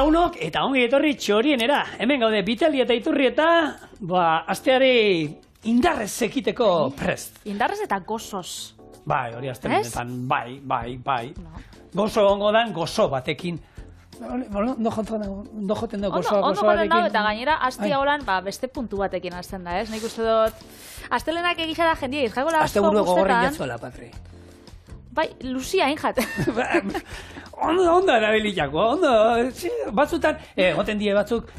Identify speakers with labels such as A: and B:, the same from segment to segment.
A: lagunok, eta ongi etorri Txorienera. Hemen gaude Vitali eta Iturrieta, asteari indarrez ekiteko prest.
B: Indarrez eta gozoz.
A: Bai, hori astelenetan, bai. Gozo ongo dan, gozo batekin. Ondo joten dugu gozoarekin.
B: Ondo joten dago, eta gainera, astia holan, beste puntu batekin hasten da, ez? Nik uste dut, astelenak egizara jendia izkagola asko
A: guztetan. Aste gogorren jatzuela, Patri.
B: Bai, Lucia injat.
A: Ondo erabilitako, ondo. Batzutan, goten die batzuk,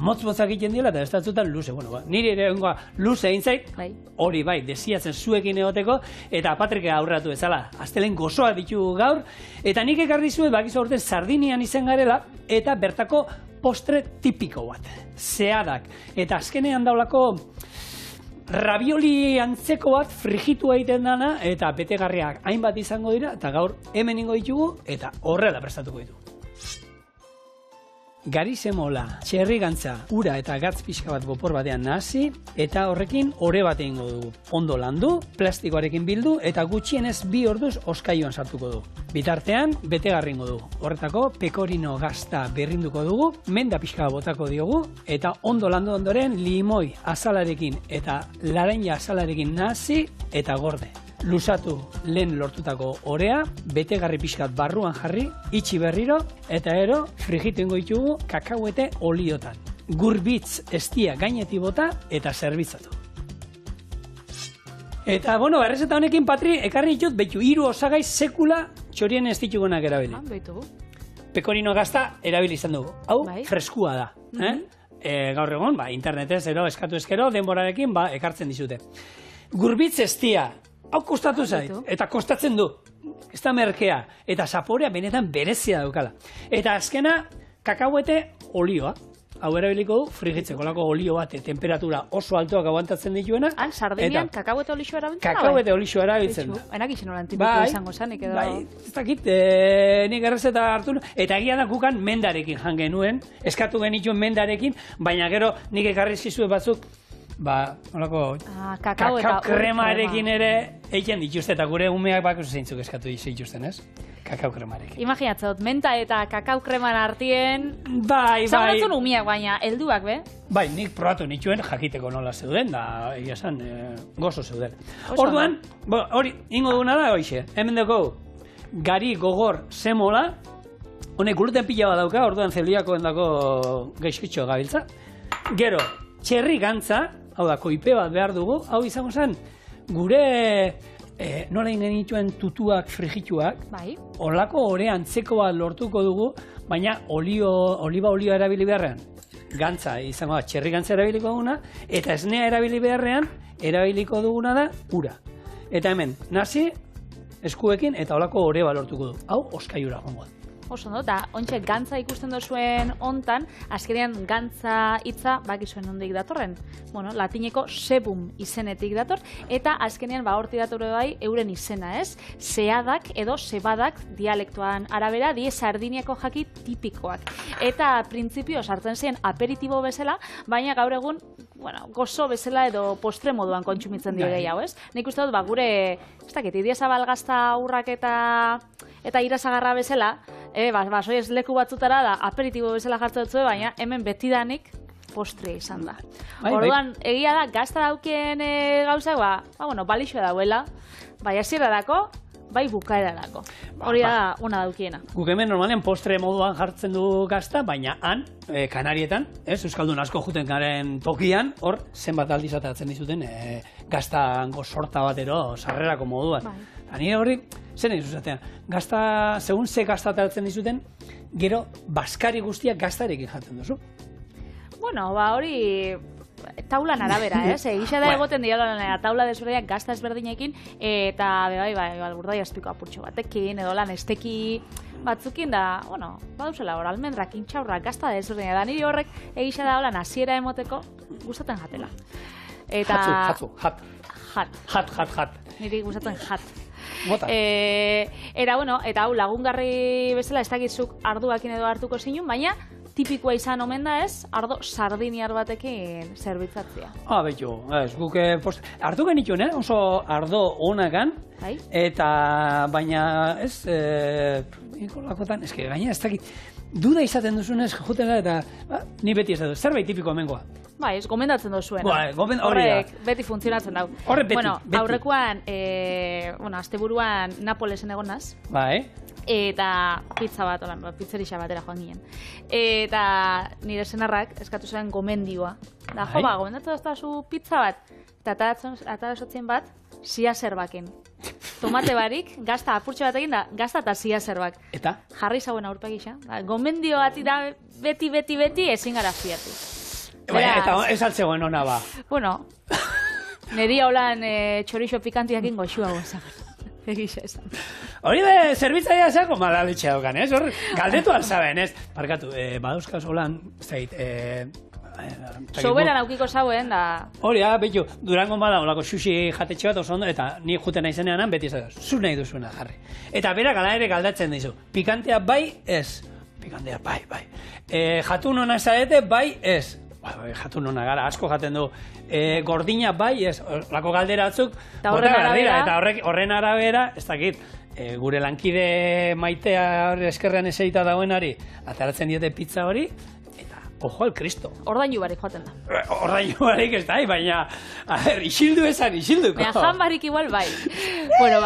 A: motz-motzak egiten diela, eta ez batzutan luze. Bueno, niri ere ongoa luze egin zait, hori bai, desiatzen zuekin egoteko, eta Patrik aurratu ezala. Astelen gozoa ditugu gaur, eta nik ekarri zuen, bakizu aurten Sardinian izen garela, eta bertako postre tipiko bat. Zehadak. Eta azkenean daulako ravioli antzeko bat frijitua egiten dana eta betegarriak hainbat izango dira eta gaur hemen ingo ditugu eta horrela prestatuko ditugu. Garisemola, txerrigantza, ura eta gatz pixka bat gopor batean nahasi eta horrekin ore bat egingo dugu. Ondo landu, plastikoarekin bildu eta gutxienez 2 orduz oskailuan sartuko dugu. Bitartean, betegarringo dugu. Horretako, pekorino gazta berrinduko dugu, menda pixka botako diogu eta ondo landu ondoren limoi azalarekin eta laranja azalarekin nahasi eta gorde. Luzatu lehen lortutako orea, betegarri pixkat barruan jarri, itxi berriro, eta ero frijitu ingo ditugu kakauete oliotan. Gurbitz estia gaineti bota eta zerbitzatu. Eta, bueno, errezeta honekin, Patri, ekarri ditut, behitu, 3 osagai sekula Txorien ez ditugunak erabili. Pekorino gazta erabili izan dugu. Hau, freskua da. Gaur egon, internetez, eskatu eskero, denborarekin, ekartzen dizute. Gurbitz estia. Hau kostatu zait, eta kostatzen du, ez da merkea, eta zaporea benetan berezia daukala. Eta azkena, kakauete olioa, hau erabiliko du, frigitzeko lako olio bat, temperatura oso altoak aguantatzen dituena.
B: Han, Sardinian kakauete olixoa erabiltzen da?
A: Kakauete olixoa erabiltzen da.
B: Enak izan horan tipiko izango zanik edo...
A: Bai, ez dakit, nik errezeta hartu, eta egia da gukan mendarekin jan genuen, eskatu genituen mendarekin, baina gero nik ekarri zizue batzuk, holako kakao kremarekin ere egiten dituzte, eta gure umeak bakoz zeintzuk eskatu dituzten, ez? Kakao kremarekin.
B: Imaginatzot, menta eta kakao kreman artien...
A: Bai.
B: Zagoratzen umeak baina, helduak, be?
A: Bai, nik probatu nituen jakiteko nola zeuden, da, egia esan, gozo zeuden. Orduan, hori, ingo duguna da, hoxe, hemen dugu, gari gogor semola, honek gluten pila bat dauka, orduan zeliakoen dako gaizkitxo gabiltza. Gero, txerri gantza, hau da, koipe bat behar dugu, hau izango zen, gure nola ingen dituen tutuak frigituak, holako ore antzeko bat lortuko dugu, baina oliba olioa erabili beharrean. Gantza izango da, txerri gantza erabiliko duguna, eta esnea erabili beharrean, erabiliko duguna da ura. Eta hemen, nasi, eskuekin, eta holako ore bat lortuko du. Hau, oskaiura gongo da.
B: Oso ondo, eta ontsa gantza ikusten duzuen hontan, azkenean gantza hitza bakizuen ondik datorren. Bueno, latineko sebum izenetik dator, eta azkenean horti datorre bai euren izena, ez? Zehadak edo zebadak dialektuan arabera, die Sardiniako jaki tipikoak. Eta printzipio sartzen ziren aperitibo bezala, baina gaur egun, gozo bezala edo postre moduan kontsumitzen dira gehiago, ez? Nik uste dut, gure, ez dakit, Idiazabal gazta urrak eta irasagarra bezala, soiez leku batzutara da aperitibo bezala jartzen dut, baina hemen betidanik postrea izan da. Orduan, egia da, gazta daukien gauzak, balixoa dauela, bai hasierarako, bai bukaerarako. Hori da, ona daukiena.
A: Guk hemen normalen postre moduan jartzen du gazta, baina han, Kanarietan, Euskaldun asko juten garen tokian, hor, zenbat aldiz atatzen dizuten gaztango sorta batero sarrerako moduan. Nire hori, zen egin zuzatean, segun ze gazta atatzen dizuten, gero, baskari guztiak gaztarekin jaten duzu.
B: Bueno, hori taulan arabera, ez? Egisa da egoten dira taula desberdinak gazta ezberdinekin, eta burdai azpiko apurtxo batekin, edo lan esteki batzukin da, baduzela hor, almendrak, intxaurrak, gazta desberdinak, da niri horrek egisa da holan hasiera emoteko gustatzen jatela.
A: Jat.
B: Niri gustatzen jat. Eta hau lagungarri bezala ez dakitzuk arduakin edo hartuko zinun, baina tipikoa izan omen da ez, ardo sardiniar batekin zerbitzatzea.
A: Behitu, guk hartu genituen, oso ardo onagan, eta baina ez, ikolakotan, gaina ez dakit, duda izaten duzunez, jutela eta ni beti ez dut, zerbait tipiko hemengoa.
B: Bai, ez gomendatzen duzuen.
A: Horrek
B: beti funtzionatzen dau.
A: Horrek beti.
B: Bueno, aurrekoan, asteburuan Napolesen egonaz.
A: Bai.
B: Eta pizza bat, pizzerixa batera joan ginen. Eta nire senarrak eskatu zuen gomendioa. Da, gomendatu doztazu pizza bat. Eta atarazotzen bat, sia zerbaken. Tomate barik, gazta apurtxe bat egin da, gazta eta sia zerbak.
A: Eta?
B: Jarri zauen aurpegisa. Gomendio bat da beti ezin gara fiatu.
A: Eta ez altzegoen hona ba.
B: Bueno, niri haulan txorixo pikantiakin goxua gozak. Egisa esan.
A: Hori de zerbitzaia zako malaletxea dokan, ez? Galdetu alzaben, ez? Parkatu, badauzkaz holan, zait,
B: soberan aukiko zauen da...
A: Hori, betu, Durango bada olako sushi jatetxe bat oso ondo, eta ni juten naizenean beti ez zu nahi duzuena jarri. Eta bera gala ere galdatzen dizu. Pikantea bai, ez. Pikantea bai. Jatun hona ezadete, bai, ez. Jatun hona gara, asko jaten du. Gordina bai, ez. Lako galdera atzuk, eta horren arabera, ez dakit, gure lankide maitea eskerrean eseita dagoenari, ataratzen diote pizza hori, ojo al Cristo.
B: Ordainu barik joaten da.
A: Ordainu barik ez da, baina, isildu esan, isilduko.
B: Baina jan barik igual bai. Bueno,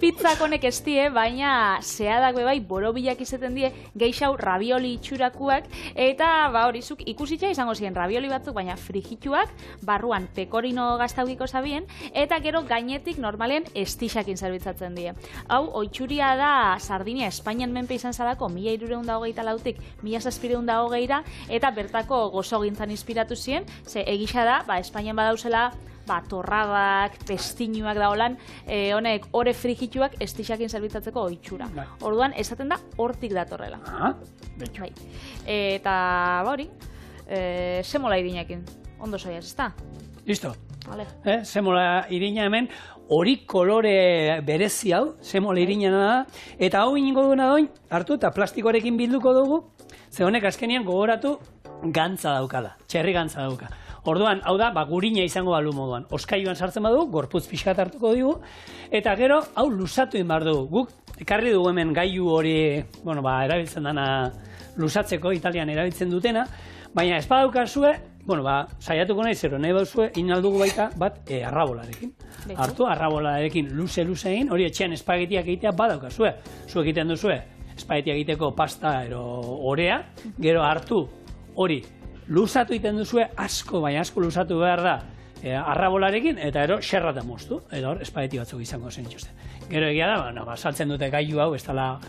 B: pizzak honek ez die, baina zehadako bai borobilak izaten die, geixau ravioli itxurakuak, eta horizuk ikusitza izango ziren ravioli batzuk, baina frigituak, barruan pekorino gaztaukiko zabien, eta gero gainetik normalen estixakin zerbitzatzen die. Hau, oitxuria da Sardinia Espainian menpe izan zadako, 1324tik 1720ra, eta bertako gozogintzan inspiratu ziren, ze egisa da, Espainian badauzela, torradak, pestiñuak da holan, honek ore frigituak estixakin zerbitzatzeko oitxura. Orduan, esaten da, hortik datorrela.
A: Betxu.
B: Eta, hori, semola irinekin, ondo zoiaz, ez da?
A: Listo. Semola irina hemen, hori kolore berezi hau, semola irina da, eta hau ingo duena doin, hartu eta plastikoarekin bilduko dugu, ze honek azkenian gogoratu gantza daukala, txerri gantza dauka. Orduan, hau da, gurina izango balu moduan. Oskailuan sartzen badu, gorputz pixkat hartuko digu, eta gero, hau luzatu inbar dugu. Guk, ekarri dugu hemen gailu hori, erabiltzen dana luzatzeko, Italian erabiltzen dutena, baina ez badaukazue, saiatuko nahi zero, nahi bauzue, inaldugu baita bat arrabolarekin. Hartu, arrabolarekin luze egin, hori etxean espagetiak egitea badaukazue. Zu egiten duzue, espagetiak egiteko pasta ero orea, gero hartu hori, luzatu egiten duzue, asko luzatu behar da arrabolarekin, eta ero xerrata moztu, eta hor, espageti batzuk izango zen itxuste. Gero egia da, saltzen dute gailu hau, ez dela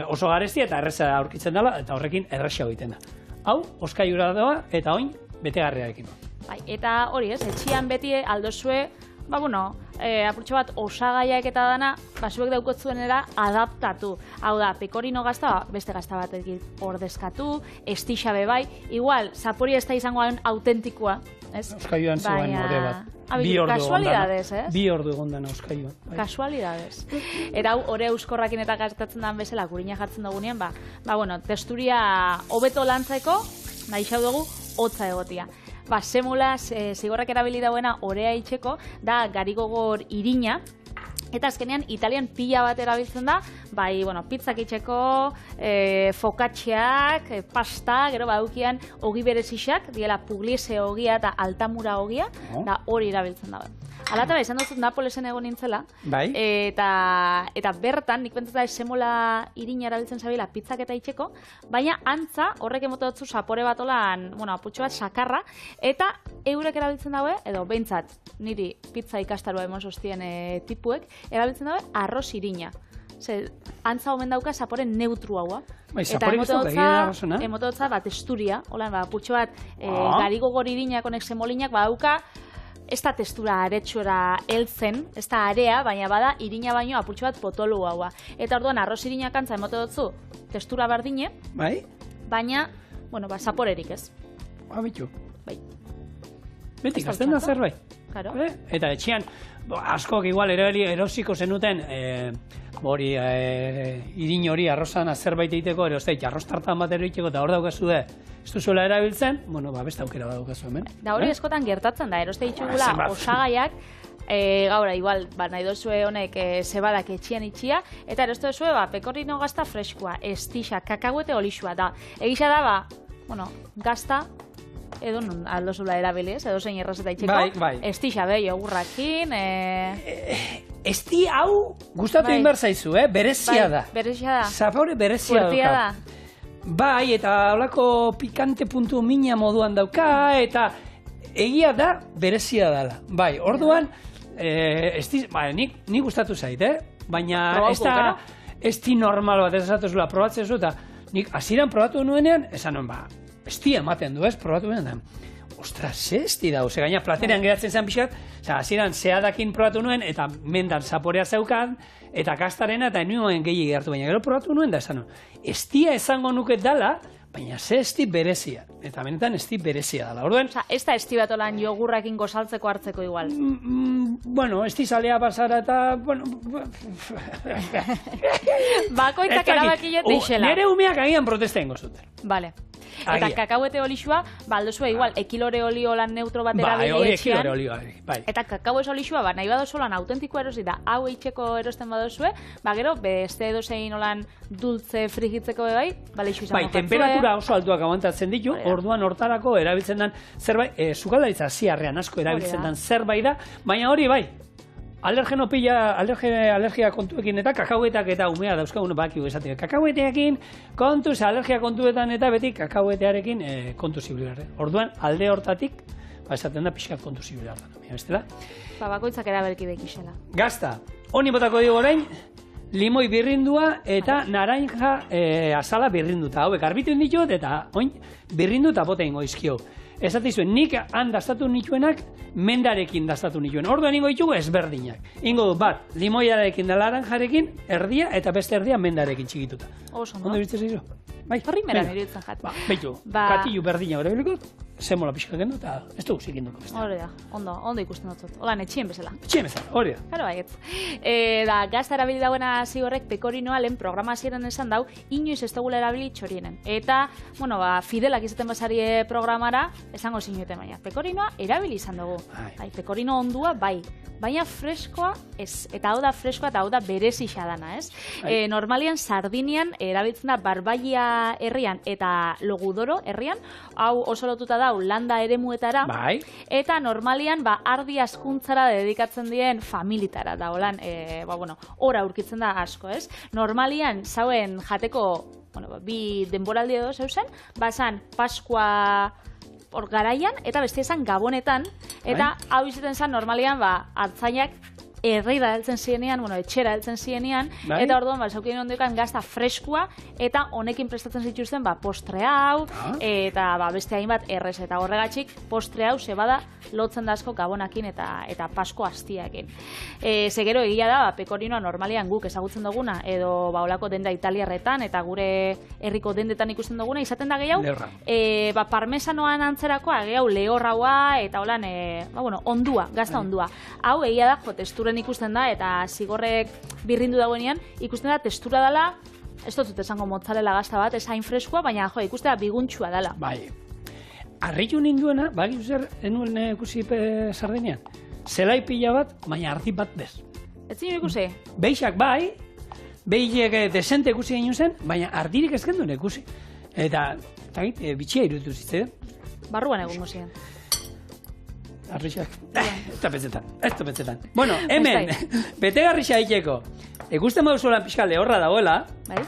A: oso garestia, eta erreza aurkitzen dela, eta horrekin erresa egiten da. Hau, oskailura doa, eta oin, betegarriarekin.
B: Eta hori ez, etxian beti aldozue, apurtxo bat osagaiak eta dana, zuek daukotzuenera adaptatu. Hau da, pekorino gazta, beste gazta batekin ordezkatu, estixa bebai, igual, zapori ez da izango autentikoa, ez?
A: Oskailuan zegoen ore bat.
B: Kasualidades, ez?
A: 2 ordu egon dana oskailuan.
B: Kasualidades. Eta hau, ore euskorrakin eta gastatzen den bezala, gurina jartzen dugunean, testuria hobeto lantzeko, nahi xau dugu, hotza egotia. Semola, zigorrak erabili dauena orea itxeko, da garigogor irina, eta azkenean Italian pila bat erabiltzen da, pizzak itxeko, focacciak, pasta, gero badukian ogi berezixak, diela pugliese ogia eta altamura ogia, da hori erabiltzen da. Alata izan duzut Napolesen egon nintzela, eta bertan, nik bentzata semola irina erabiltzen zabila pizzak eta itxeko, baina antza horrek emote dutzu zapore bat olan, aputxo bat sakarra, eta eurek erabiltzen daue, edo behintzat, niri pizza ikastaroa emon sostien tipuek, erabiltzen daue arroz irina. Antza omen dauka zapore neutru haua. Eta emote dutza testuria, aputxo bat garigogor irinak honek semolinak badauka, ez da testura aretsuera heltzen, ez da area, baina bada irina baino apurtxo bat potolu haua. Eta orduan arroz irinak antza emote dutzu testura bardine, baina, zaporerik ez.
A: Bitu. Beti, gazten da zerbait. Eta etxean, askok igual erosiko zenuten, irin hori arrozan zerbait egiteko, arroz tartan bat eroiteko, eta hor daukazu ez duzuela erabiltzen, beste aukera daukazu hemen.
B: Da hori eskotan gertatzen da, eroste ditugula osagaiak, gaura, igual, nahi dozue honek zebadak etxian itxia, eta erostu dozue, pekorino gazta freskoa, estixa, kakahuete olixua da. Egisa da, bueno, gazta, edo non aldozula erabiliz, edo zein errazeta itxeko.
A: Bai.
B: Estixa, jogurrakin.
A: Esti hau gustatu egin behar zaizu, berezia da.
B: Berezia da.
A: Zapore berezia
B: Fuertia da.
A: Bai, eta holako pikante puntu mina moduan dauka, eta egia da berezia dela. Bai, orduan, nik gustatu zait, baina ez da esti normal bat, ez esatuzula, probatzen zu, eta nik hasieran probatu nuenean, esan nuen, esti ematen du, probatu nuenean. Ostras, ze esti da, gaina platerean geratzen zen pixkat, hasieran zeadakin probatu nuen, eta mendan zaporea zeukan, eta kastarena, eta nuen gehi hartu, baina gero probatu nuen, da esan nuen, estia esango nuket dala, baina ze esti berezia. Eta benetan esti berezia dela. Orduan,
B: ez da esti bat olan jogurrakin gozaltzeko hartzeko igual.
A: Bueno, esti zalea pasara eta, bueno...
B: Bakoitzak erabakiet deixela.
A: Nere umeak agian protesta ingo zuten.
B: Vale. Eta kakahuete olixua, aldozue igual, ekilore olio lan neutro bat erabili etxean.
A: Bai, hori ekilore olio, bai.
B: Eta kakauez olixua, nahi badozu lan autentiko erosi da, hau eitzeko erosten badozue, gero, beste edozein olan dultze frigitzeko bai, baleixu izan.
A: Bai, temperatura oso altuak aguantatzen ditu, orduan hortarako erabiltzen den zerbait, sukaldaritza ziarrean asko erabiltzen den zerbait da, baina hori bai, alergeno pila, alergia kontuekin eta kakauetak eta umea dauzkagun bakiu esatik. Kakaueteakin kontuz, alergia kontuetan eta beti kakauetearekin kontu zibilar. Orduan, alde hortatik, esaten da pixkat kontu zibilar da. Bestela?
B: Bakoitzak eraberki bekixela.
A: Gazta, honi botako digo orain, limoi birrindua eta naranja azala birrinduta. Hauek arbitu inditut eta oin birrinduta bota ingo izkio. Esate izuen, nik han dastatu nituenak, mendarekin dastatu nituen. Orduan ingo ditugu ezberdinak. Ingo du bat, limoiarekin da laranjarekin, erdia eta beste erdia mendarekin txikituta.
B: Oso, no?
A: Ondo iritzen zaizu? Bai,
B: primeran iritzen jat.
A: Beitu, katilu berdina gara biliko, zemola pixka gendu eta ez dugu zikinduko.
B: Hori da, ondo ikusten dut. Hola, etxien bezala.
A: Etxien bezala, hori da.
B: Claro, baietz. Da, gazta erabili dagoena zigorrek pekorinoa lehen programa hasieran esan dau, inoiz ez dugula erabili txorienen. Eta, bueno, fidelak izaten basarie programara, esango zinuten baina. Pekorinoa erabili izan dugu. Bai, pekorino ondua, bai. Baina freskoa ez. Eta hau da freskoa eta hau da berezixa dana, ez? Normalian, Sardinian erabiltzen da Barbaia herrian eta Logudoro herrian, hau oso lotuta da Landa eremuetara,
A: bai.
B: Eta normalian ardi askuntzara dedikatzen dien familitara da, holan, ora aurkitzen da asko, ez? Normalian, zauen jateko, bi denboraldi edo zeusen, bazan Paskua hor garaian, eta beste esan Gabonetan, eta hau izaten zen normalian, hartzainak herrira heltzen zienean, etxera heltzen zienean, eta orduan, zaukien ondoekan gazta freskua, eta honekin prestatzen zituzten, postre hau, eta beste hainbat errez, eta horregatxik, postre hau zebada lotzen dazko Gabonakin eta Pasko hastiakin. Zegero egia da, pekorinoa normalian guk ezagutzen duguna, edo olako denda italiarretan, eta gure herriko dendetan ikusten duguna, izaten da gehiago, parmesanoan antzerakoa, gehiago lehorraua, eta holan, ondua, gazta ondua. Hau egia da, testuren ikusten da, eta zigorrek birrindu dagoenean, ikusten da testura dela, ez dut esango mozzarella gazta bat, ez hain freskoa, baina ikusten da biguntxua dela.
A: Bai. Arritu ninduena, bagi zer, enuen ikusi Sardinean, zelai pila bat, baina ardi bat bez.
B: Ez zinu ikusi?
A: Beixak bai, behiek desente ikusi egin zen, baina ardirik ez genduen ikusi. Eta bitxia iruditu zitzen.
B: Barruan egun gozien.
A: Arrixak. Ez da petzetan. Bueno, hemen, betegarrixa itxeko. Ikusten bauzuelan pixka lehorra dagoela.
B: Bai.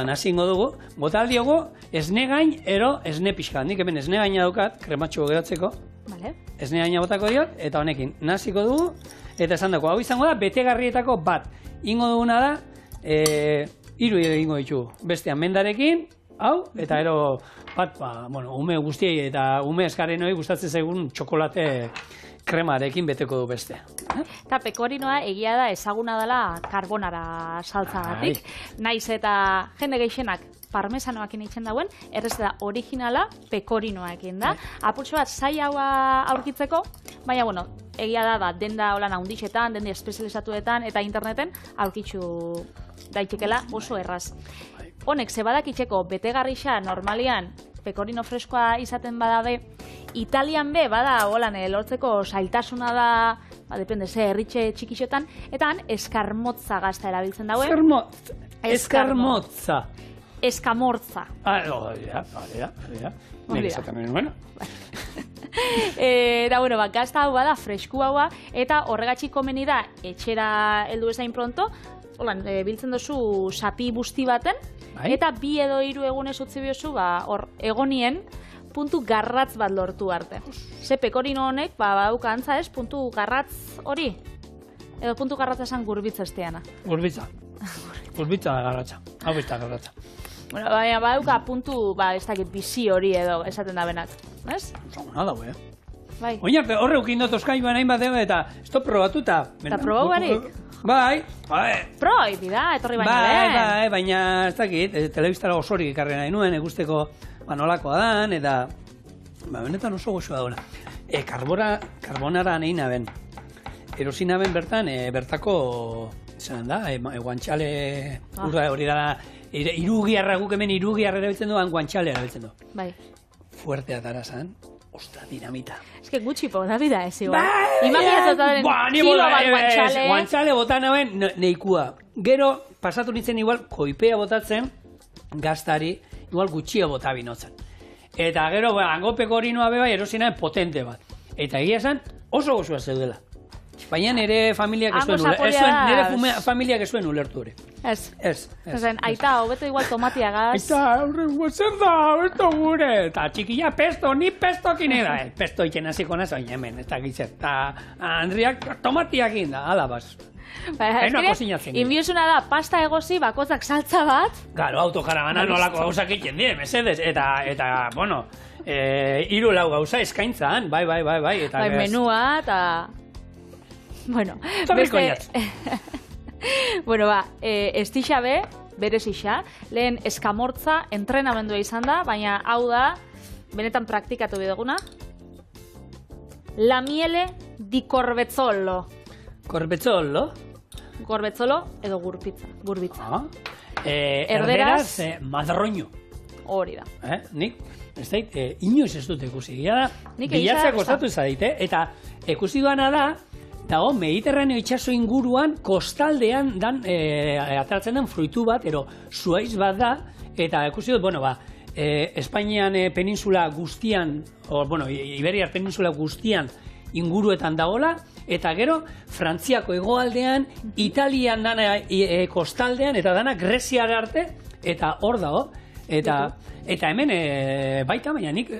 A: Nasi ingo dugu. Bota aldiogu, esne gain, ero esne pixka. Nik hemen esne gaina daukat, krematxo geratzeko.
B: Vale.
A: Esne gaina botako diot, eta honekin nasiko dugu. Eta esan dago, hau izango da, betegarrietako bat. Ingo duguna da, 3 ingo ditugu. Bestean mendarekin, hau, eta ero bat, ume guztiei eta ume eskarenoi gustatzen zaigun txokolate kremarekin beteko du beste.
B: Eta pekorinoa egia da ezaguna dela karbonara saltzagatik. Naiz eta jende gehienak parmesanoakin itzen dauen, errez da originala pekorinoakin da. Apurtxo bat zailagoa aurkitzeko, baina egia da denda holan handixetan, dende espezializatuetan eta interneten aurkitzu daitekela oso erraz. Honek zebadak itxeko betegarrixa normalian pekorino freskoa izaten badabe, Italian be, bada, holan, lortzeko zailtasuna da depende ze herritxe txikixotan, eta han eskarmotza gazta erabiltzen daue.
A: Eskarmotza.
B: Eskamortza.
A: Ja. Nire esaten bueno.
B: Eta, bueno, gazta hau bada, fresku haua, eta horregatxik komeni da, etxera heldu ezain pronto, biltzen dozu sapi busti baten, eta 2 edo 3 egunez utzi biozu, hor, egonien, puntu garratz bat lortu arte. Ze pekorino honek, badauka antza ez, puntu garratz hori? Edo puntu garratza esan gurbitza esteana.
A: Gurbitza garratza. Hau bizta garratza.
B: Bueno, baina badauka puntu, ez dakit, bizi hori edo esaten da benak. Ez?
A: Zaguna dago,
B: Bai.
A: Oina, horre ukin dut oskailuan hain bat deo, eta esto probatuta.
B: Eta probau barik?
A: Bai.
B: Probau bida, etorri baina lehen.
A: Bai, baina ez dakit, telebistara osorik ekarri nahi nuen, egusteko nolakoa dan, eta benetan oso goxoa dauna. Karbonara nahi naben. Erosi naben bertan, bertako, zelan da, guantxale, hori da, irugiarra guk hemen irugiarra erabiltzen duan, guantxale erabiltzen du.
B: Bai.
A: Fuertea tarazan, ostra, dinamita.
B: Ez que gutxipo, da bida ez, igual. Imaginatotaren kilo bat guantxale.
A: Guantxale botan hauen neikua. Gero, pasatu nintzen igual, koipea botatzen, gaztari, igual gutxia bota binotzen. Eta gero, angopeko hori noa beba, erosinaen potente bat. Eta egia esan, oso gozua zeudela. Baina nire familiak ez zuen ulertu hori. Ez.
B: Aita, hobeto igual tomatiagaz.
A: Aita, zer da, hobeto gure. Eta txikilla pesto, ni pestokin da. Pesto iken hasiko naz, baina hemen, ez da gitzer. Eta Andriak tomatiakin da, alabaz.
B: Inbiosuna da, pasta egozi, bakotzak saltza bat.
A: Claro, autokaravana nolako gauzak iken die, mesedez. Eta, bueno, 3-4 gauza eskaintzan, bai.
B: Bai, menua, eta... Bueno, bueno, estixa be, berez isa, lehen eskamortza entrenamendua izan da, baina hau da, benetan praktikatu bideguna. La miele di corbezzolo.
A: Corbezzolo?
B: Corbezzolo edo gurbitza.
A: Erderaz, madroño.
B: Hori da.
A: Nik, ez dait, inoiz ez dut ikusi. Bilatzea kostatu izadite, eta ikusi duana da, dago, Mediterraneo itxaso inguruan, kostaldean dan, ateratzen den fruitu bat, ero zuaiz bat da, eta ikusi dut, Espainian peninsula guztian, Iberiar peninsula guztian inguruetan dagola, eta gero, Frantziako hegoaldean, Italian dana kostaldean, eta dana Greziara arte, eta hor dago, eta hemen baita, baina nik,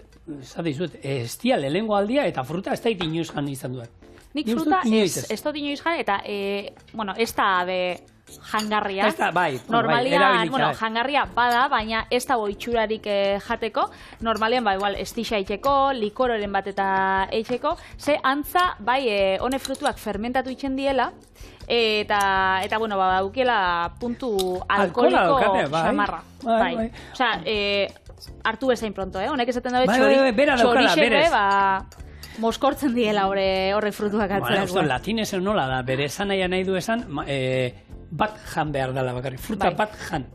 A: zate izut, ez dia lehengo aldia, eta fruta ez da inoiz jan izan duen.
B: Nik fruta ez dut inoiz jan, eta, ez da de jangarria.
A: Ez da, bai.
B: Normalian, jangarria bada, baina ez da itxurarik jateko. Normalian, igual, estixa eitxeko, likororen bat eta eitxeko. Ze antza, hone frutuak fermentatu itxen diela, eta daukela puntu alkoholiko samarra. Bai. Osea, hartu bezain pronto, honek esaten dabe txorixek, moskortzen diela horre frutuak hartzera.
A: Bueno, latinesen nola da, bere esan nahi du esan, bat jan behar dela bakarrik, fruta bat jan.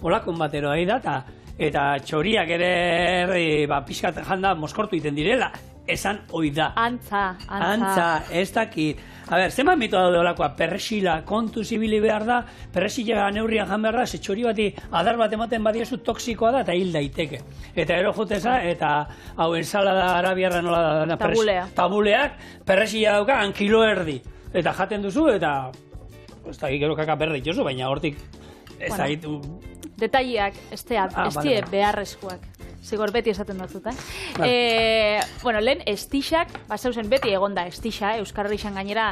A: Olakon batero ahi da, eta txoriak ere pixkat janda moskortu iten direla, esan hoi da. Antza, ez dakit. A ber, zeman mito daude olakoa, perresila kontu zibili behar da, perresila neurrian jan behar da, ze txori bati adar bat ematen badiezu toksikoa da, eta hil daiteke. Eta ero joteza, eta hau ensalada arabiarra nola da, tabuleak, perresila dauka, kilo erdi. Eta jaten duzu, eta ez da gero kaka berda itozu, baina hortik ez da hitu.
B: Detaileak, ez die beharrezkoak. Zigor beti esaten dut, lehen estixak, zeusen beti egonda estixa, Euskarri izan gainera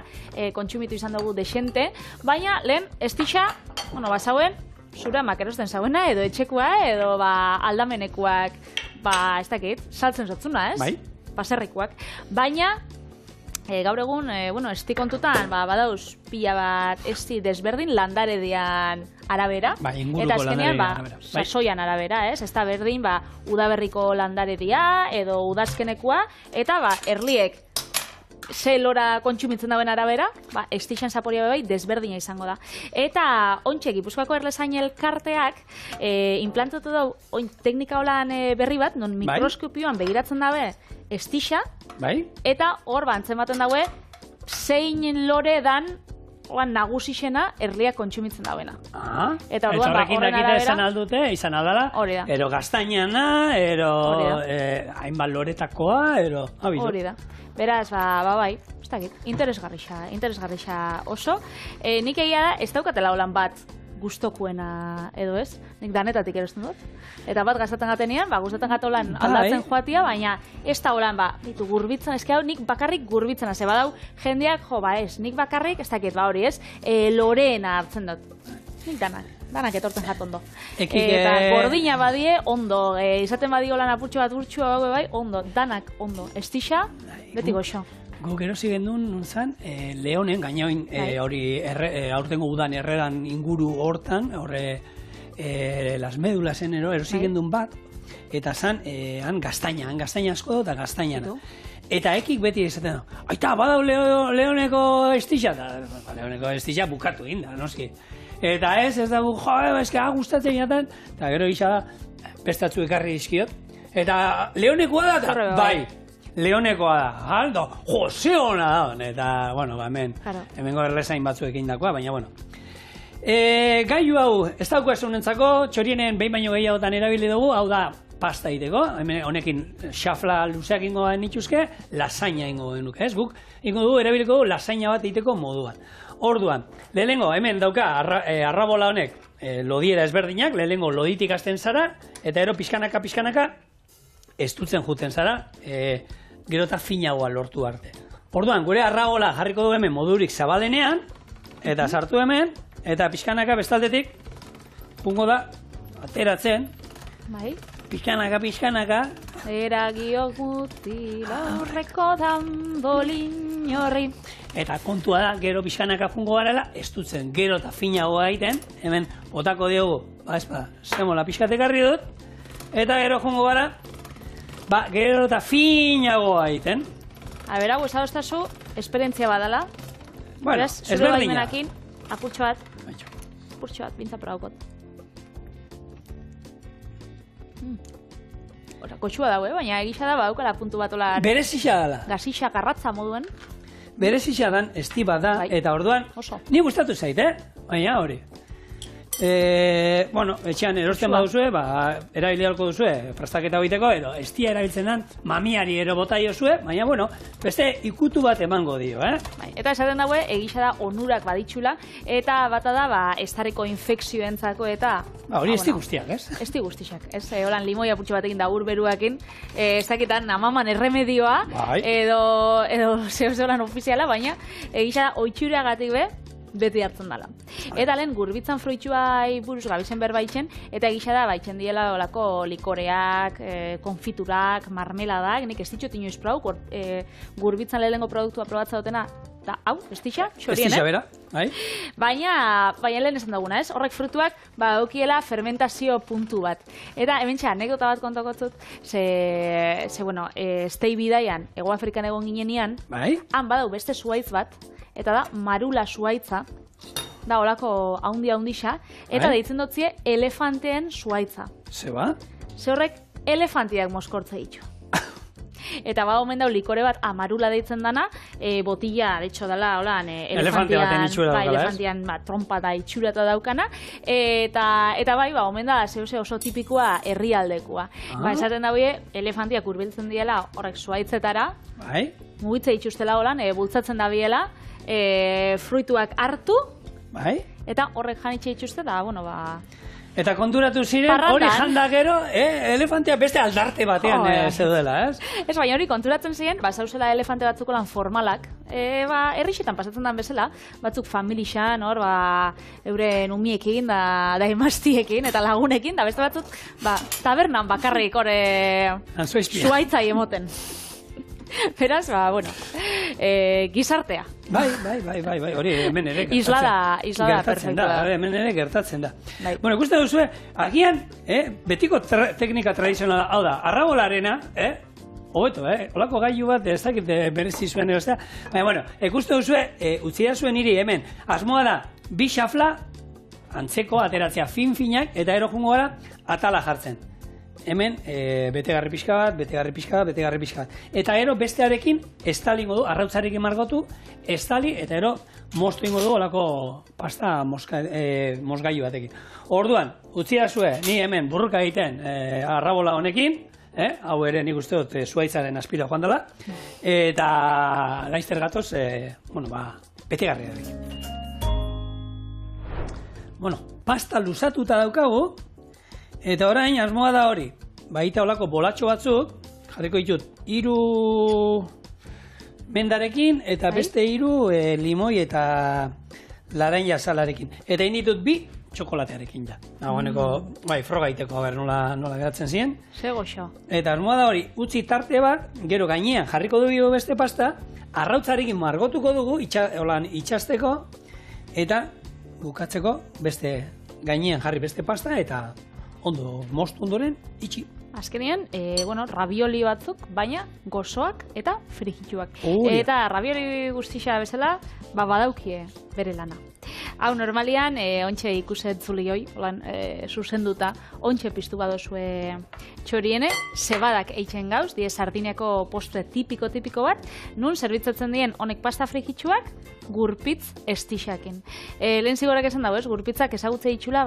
B: kontsumitu izan dugu desente, baina lehen estixa, zauen, zura makerosten zauena, edo etxekoa, edo aldamenekuak, ez dakit, saltzen zatzuna, ez?
A: Bai.
B: Baserrikoak. Baina, gaur egun, esti kontutan, badauz pila bat esti desberdin landaredian arabera. Eta azkenean, sasoian arabera, ez? Ez da berdin, udaberriko landaredia, edo udazkenekoa, eta erliek ze lora kontsumitzen dauen arabera, estixan zaporia bai desberdina izango da. Eta ontxe, Gipuzkoako Erlezain Elkarteak implantatu dau teknika holan berri bat, non mikroskopioan begiratzen dabe estixa, eta hor bantzen baten daue zein lore dan nagusixena erlia kontsumitzen dauena.
A: Eta horrekin dakite izan aldute, izan aldala, ero gaztainana, ero hainbat loretakoa, ero...
B: Hori da. Beraz, bai, ez dakit, interesgarrixa oso. Nik egia da, ez daukatela holan bat gustokuena edo ez, nik danetatik erosten dut. Eta bat gazaten gatenean, gustatzen gatolan aldatzen joatia, baina ez da holan, ditu gurbitzen, ez hau nik bakarrik gurbitzen hase badau, jendeak, ez, nik bakarrik, ez dakit, hori ez, loreena hartzen dut. Nik danak etortzen jatondo. Eta gordina badie, ondo, izaten badio lan apurtxo bat burtsua bai, ondo, danak ondo, estixa, beti goxo.
A: Guk erosi gendun nuntzan, Leonen, gainoin hori aurtengo udan erredan inguru hortan, horre las medulasen erosi gendun bat, eta zan, han gaztaina asko eta gaztainana. Eta ekik beti izaten, aita, badau Leoneko estixa, eta Leoneko estixa bukatu inda, noski. Eta ez dugu, eske gustatzen jaten, eta gero isa da, bestatzu ekarri izkiot, eta Leonekoa da, bai. Leonekoa da, aldo, ze hona da, eta, bueno, hemengo erlezain batzuekin dakoa, baina, bueno. Gailu hau, ez dauko ez honentzako, txorienen behin baino gehiagotan erabili dugu, hau da, pasta iteko, honekin xafla luzeak ingo nituzke, lasaina ingo genuke, ez guk, ingo dugu erabiliko dugu lasaina bat iteko moduan. Orduan, lehenengo, hemen dauka, arrabola honek, lodiera ezberdinak, lehenengo loditik hasten zara, eta ero pixkanaka, estutzen juten zara, gero eta finagoa lortu arte. Orduan, gure arrabola jarriko du hemen modurik zabalenean, eta sartu hemen, eta pixkanaka bestaldetik, pungo da, ateratzen, pixkanaka,
B: eragiok mutila horreko dambolin horri.
A: Eta kontua da, gero pixkanaka fungo garela, estutzen gero eta finagoa egiten, hemen botako diogu, zemola pixkatekarri dut, eta gero fungo gara, gero eta finagoa egiten.
B: Hau esadoztazu, esperientzia badala.
A: Bueno,
B: zure baimenakin, apurtxo bat, bintza probakot. Kotxua dago, baina egisa da badaukala puntu bat ola...
A: Berezixa dala.
B: Gazixa garratza moduen.
A: Berezixa dan, estiba da, eta orduan, ni gustatu zait, baina hori. Bueno, etxean erosten baduzue, erabili halko duzue, prestaketa biteko, edo estia erabiltzen dan, mamiari ero bota jozue, baina, bueno, beste ikutu bat emango dio,
B: Eta esaten daue, egisa da onurak baditxula, eta bata da, estareko infekzioentzako eta...
A: Hori esti guztiak, ez?
B: Esti guztiak, ez? Holan limoia putxo batekin da urberuakin, ez dakitan amaman erremedioa, edo zeholan ofiziala, baina egisa da oitxureagatik beti hartzen dela. Eta lehen gurbitzan fruitxuai buruz gabizen berbaitzen, eta egisa da baitzen diela olako likoreak, konfiturak, marmeladak, nik ez ditxot inoiz prau, gurbitzan lehenengo produktua probatza dutena, eta hau, estixa, xorien,
A: Estixa bera, bai.
B: Baina lehen esan duguna, ez? Horrek frutuak, daukiela fermentazio puntu bat. Eta hemen anekdota bat kontakotzut, bueno, stei bidaian, Hego Afrikan egon ginenean, han badau beste zuaitz bat, eta da marula zuaitza, da olako haundi-haundixa, eta deitzen dutzie elefanteen zuaitza.
A: Ze ba?
B: Ze horrek elefantiak moskortza ditu. Eta omen dau likore bat amarula deitzen dana, botilla, de hecho, dala, holan, elefantian trompa da itxurata daukana, eta bai, omen da, zehose oso tipikoa herrialdekoa. Esaten daue, elefantiak hurbiltzen diela horrek zuaitzetara, mugitze itxustela holan, bultzatzen da biela, fruituak hartu, eta horrek janitxe itxuste da, bueno,
A: Eta konturatu ziren, hori janda gero, elefantea beste aldarte batean zeudela, ez?
B: Ez, baina hori konturatzen ziren, zauzela elefante batzuko lan formalak, herrixetan pasatzen den bezala, batzuk familixan, euren umiekin, da emaztiekin, eta lagunekin, da beste batzuk, tabernan bakarrik, zuaitza emoten. Beraz, bueno, gizartea.
A: Bai, hori hemen ere
B: gertatzen
A: da. Hemen ere gertatzen da. Bueno, ikusten duzue, agian, betiko teknika tradizionala, hau da, arrabolarena, hobeto, holako gailu bat, ez dakit berezi zuen erostea, baina, bueno, ikusten duzue, utzia zuen hiri hemen, asmoa da, bi xafla, antzeko ateratzea fin-finak, eta ero jungo gara, atala jartzen. hemen betegarri pixka bat, betegarri pixka bat, betegarri pixka bat. Eta gero bestearekin estali ingo du, arrautzarekin margotu, estali eta gero moztu ingo du olako pasta mozgailu batekin. Orduan, utzi dazue, ni hemen burruka egiten arrabola honekin, hau ere nik uste dut zuaitzaren aspira joan dela, eta laizter gatoz, betegarri edarekin. Bueno, pasta luzatuta daukagu, eta orain asmoa da hori. Baita olako bolatxo batzuk, jarriko ditut, 3 mendarekin, eta beste 3 limoi eta laranja salarekin. Eta inditut 2 txokolatearekin ja. Dagoeneko, froga iteko, nola geratzen ziren.
B: Segoxo.
A: Eta asmoa da hori, utzi tarte bat, gero gainean jarriko dugu beste pasta, arrautzarekin margotuko dugu, itxasteko, eta bukatzeko beste gainean jarri beste pasta, eta ondo moztu ondoren, itxi.
B: Azkenean, ravioli batzuk, baina gozoak eta frigituak. Eta ravioli guztixa bezala, badaukie bere lana. Hau, normalian, ontxe ikuset zulioi, zuzenduta, ontxe piztu badozue txoriene, zebadak eitzen gauz, die sardineko postre tipiko bat, nun zerbitzatzen dien honek pasta frigitsuak, gurpitz estixakin. Lehen zigorak esan dago, gurpitzak ezagutze ditxula,